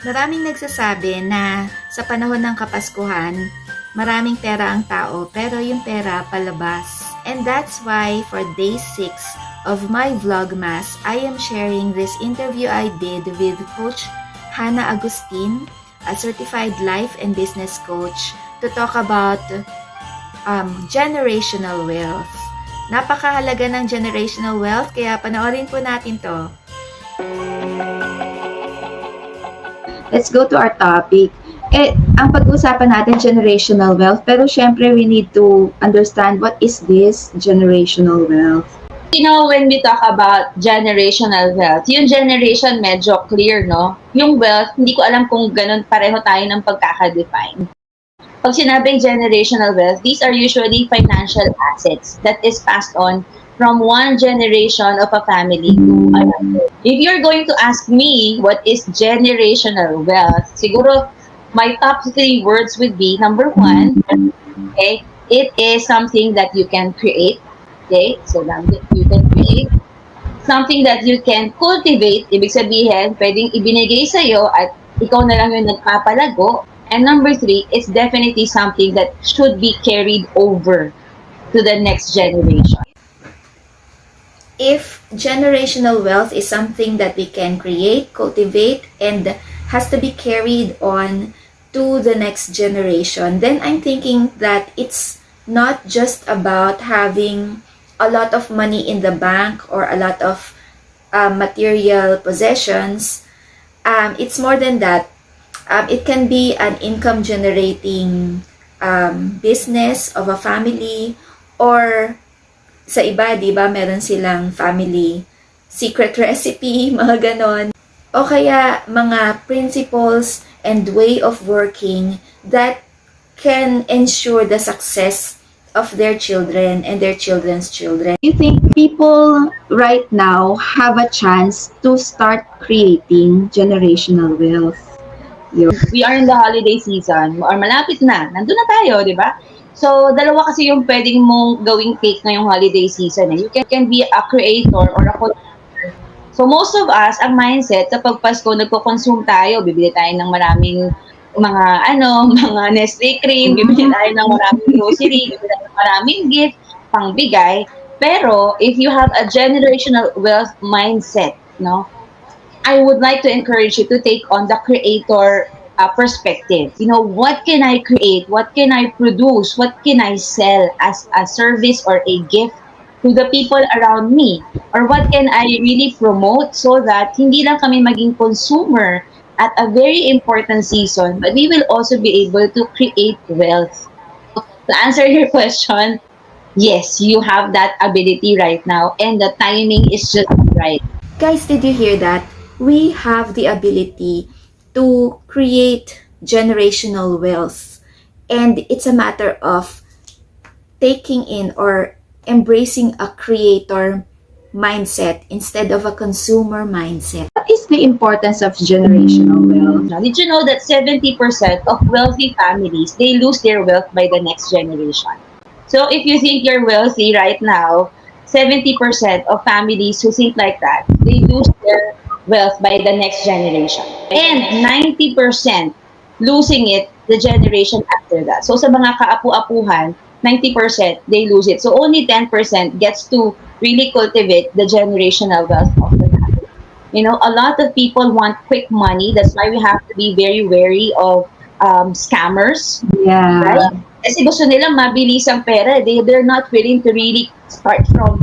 Maraming nagsasabi na sa panahon ng Kapaskuhan, maraming pera ang tao pero yung pera palabas. And that's why for day 6 of my Vlogmas, I am sharing this interview I did with Coach Hannah Agustin, a certified life and business coach, to talk about generational wealth. Napakahalaga ng generational wealth, kaya panoorin po natin to. Let's go to our topic. Ang pag-uusapan natin, generational wealth. Pero syempre, we need to understand what is this generational wealth. You know, when we talk about generational wealth, yung generation medyo clear, no? Yung wealth, hindi ko alam kung ganun pareho tayo ng pagkaka-define. Pag sinabing generational wealth, these are usually financial assets that is passed on from one generation of a family to another. If you're going to ask me what is generational wealth, siguro my top 3 words would be, number 1, okay, it is something that you can create. Okay, so you can create something that you can cultivate. Ibig sabihin, pwedeng ibinigay sa'yo at ikaw na lang yung nagpapalago. And number 3, it's definitely something that should be carried over to the next generation. If generational wealth is something that we can create, cultivate, and has to be carried on to the next generation, then I'm thinking that it's not just about having a lot of money in the bank or a lot of material possessions. It's more than that. It can be an income generating business of a family, or sa iba, di ba, meron silang family secret recipe, mga ganon. O kaya mga principles and way of working that can ensure the success of their children and their children's children. You think people right now have a chance to start creating generational wealth? We are in the holiday season, or malapit na, nandun na tayo, di ba? So, dalawa kasi yung pwedeng mong gawing take ngayong holiday season. You can be a creator or a consumer. So, most of us, ang mindset, kapag Pasko, nagko-consume tayo, bibili tayo ng maraming mga Nestle cream, bibili tayo ng maraming grocery, bibili tayo ng maraming gift, pangbigay. Pero, if you have a generational wealth mindset, no, I would like to encourage you to take on the creator perspective. You know, what can I create? What can I produce? What can I sell as a service or a gift to the people around me? Or what can I really promote so that hindi lang kami maging consumer at a very important season, but we will also be able to create wealth. To answer your question, yes, you have that ability right now, and the timing is just right. Guys, did you hear that? We have the ability to create generational wealth, and it's a matter of taking in or embracing a creator mindset instead of a consumer mindset. What is the importance of generational wealth? Now, did you know that 70% of wealthy families, they lose their wealth by the next generation? So if you think you're wealthy right now, 70% of families who think like that, they lose their wealth by the next generation. And 90% losing it the generation after that. So sa mga kaapu-apuhan, 90% they lose it. So only 10% gets to really cultivate the generational wealth of the family. You know, a lot of people want quick money. That's why we have to be very wary of scammers. Yeah. Right? Kasi gusto nila mabilis ang pera. They're not willing to really start from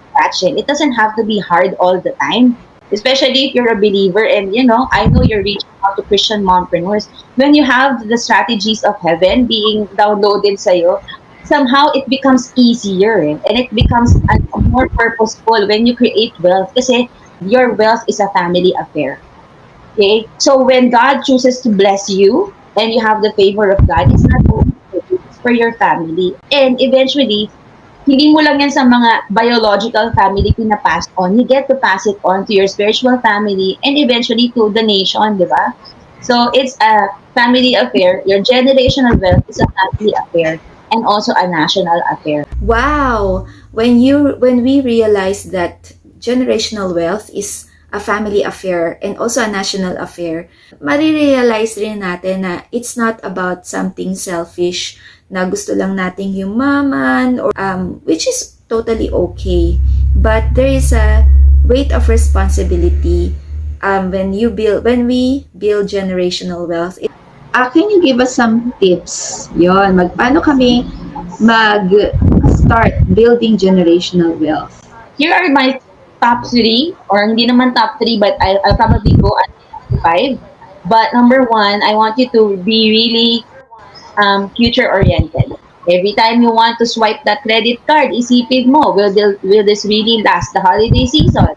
scratching. It doesn't have to be hard all the time. Especially if you're a believer, and you know, I know you're reaching out to Christian mompreneurs. When you have the strategies of heaven being downloaded sa'yo, somehow it becomes easier, and it becomes more purposeful when you create wealth, kasi your wealth is a family affair. Okay? So when God chooses to bless you and you have the favor of God, it's not only for you, it's for your family. And eventually, hindi mo lang yan sa mga biological family pinapass on. You get to pass it on to your spiritual family and eventually to the nation, di ba? So it's a family affair. Your generational wealth is a family affair and also a national affair. Wow! When we realize that generational wealth is a family affair and also a national affair, marirealize rin natin na it's not about something selfish na gusto lang nating yumaman or which is totally okay. But there is a weight of responsibility when we build generational wealth. Can you give us some tips? Yon, paano kami mag-start building generational wealth? Here are my top 3, or hindi naman top 3, but I'll probably go at 5. But number 1, I want you to be really future-oriented. Every time you want to swipe that credit card, isipin mo, will this really last the holiday season?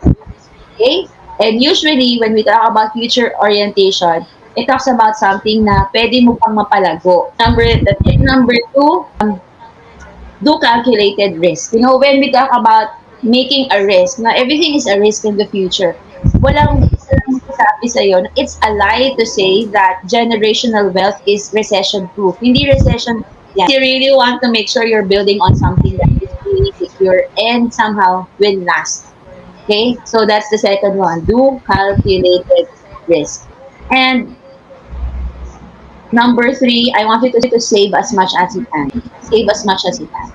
Okay? And usually, when we talk about future orientation, it talks about something na pwede mo pang mapalago. Tip number 2, do calculated risk. You know, when we talk about making a risk, na everything is a risk in the future, walang sabi sa'yo, it's a lie to say that generational wealth is recession-proof. Hindi recession. Yeah. You really want to make sure you're building on something that is really secure and somehow will last. Okay? So that's the second one. Do calculated risk. And number 3, I want you to save as much as you can. Save as much as you can.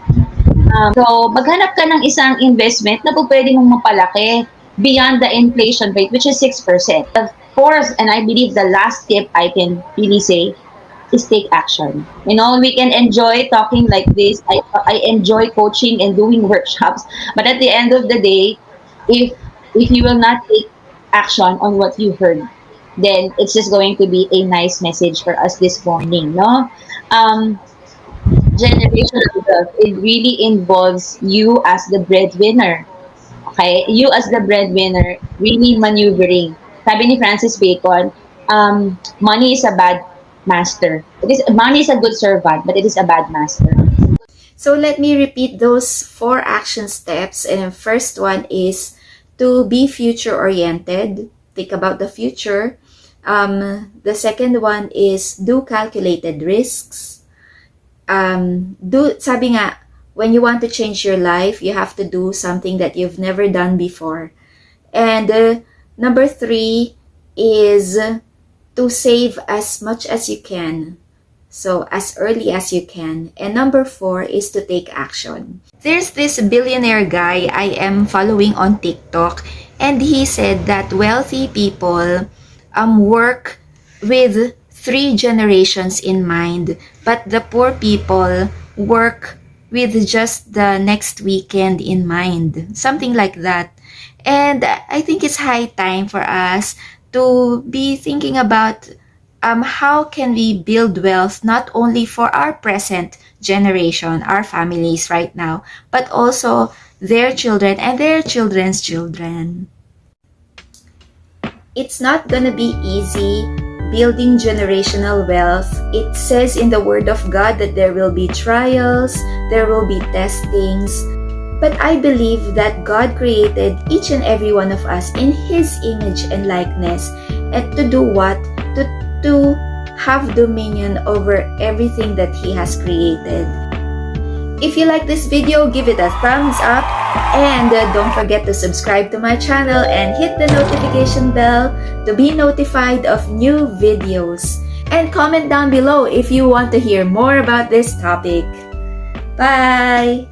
So, maghanap ka ng isang investment na pwede mong mapalaki beyond the inflation rate, which is 6%. The fourth, and I believe the last tip I can really say, is take action. You know, we can enjoy talking like this. I enjoy coaching and doing workshops. But at the end of the day, if you will not take action on what you heard, then it's just going to be a nice message for us this morning, no? Generational wealth, it really involves you as the breadwinner. Okay? You as the breadwinner, really maneuvering. Sabi ni Francis Bacon, money is a bad master. Money is a good servant, but it is a bad master. So let me repeat those 4 action steps. And the first one is to be future-oriented. Think about the future. The second one is do calculated risks. Sabi nga, when you want to change your life, you have to do something that you've never done before. And number 3 is to save as much as you can. So as early as you can. And number 4 is to take action. There's this billionaire guy I am following on TikTok, and he said that wealthy people work with 3 generations in mind, but the poor people work with just the next weekend in mind. Something like that. And I think it's high time for us to be thinking about how can we build wealth not only for our present generation, our families right now, but also their children and their children's children. It's not gonna be easy building generational wealth. It says in the Word of God that there will be trials, there will be testings, but I believe that God created each and every one of us in His image and likeness, and to do what? To have dominion over everything that He has created. If you like this video, give it a thumbs up, and don't forget to subscribe to my channel and hit the notification bell to be notified of new videos. And comment down below if you want to hear more about this topic. Bye!